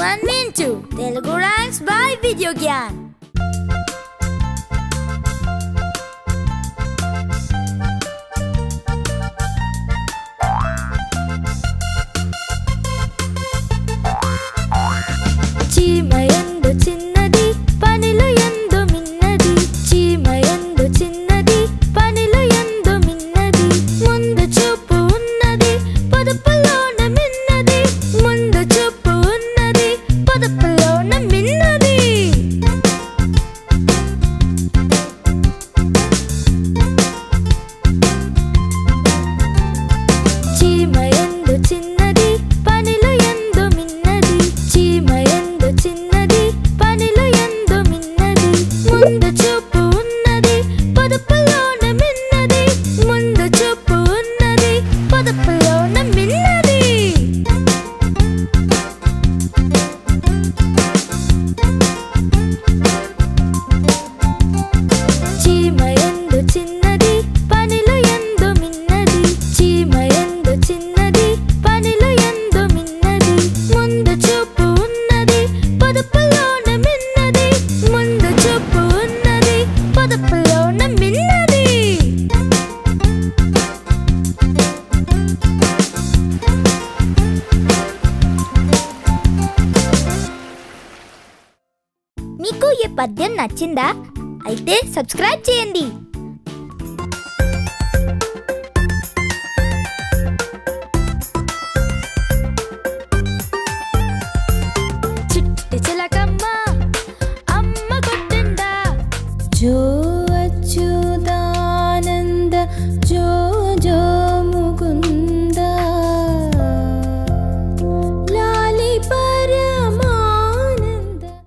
and Mintu, Telugu Rhymes by Videogyan. చీమయందు చిన్నది పనిలో ఎందు మిన్నది చీమయందు చిన్నది పనిలో ఎందు మిన్నది ముందు చూపు ఉన్నది పొదుపులోన మిన్నది ముందు చూపు ఉన్నది పొదుపులోన మిన్నది చీమయందు చిన్నది పనిలో ఎందు మిన్నది చీమయందు చిన్నది పనిలో ఎందు మిన్నది ముందు చూపు ఉన్నది పొదుపులోన మిన్నది ముందు చూపు ఉన్నది పొదుపులోన మిన్నది చీమయందు చిన్నది పనిలో ఎందు మిన్నది చీమయందు చిన్నది పనిలో ఎందు మిన్నది ముందు చూపు ఉన్నది పొదుపులోన మిన్నది ముందు చూపు ఉన్నది పొదుపులోన మిన్నది మీకు ఈ పద్యం నచ్చిందా? అయితే సబ్స్క్రైబ్ చేయండి.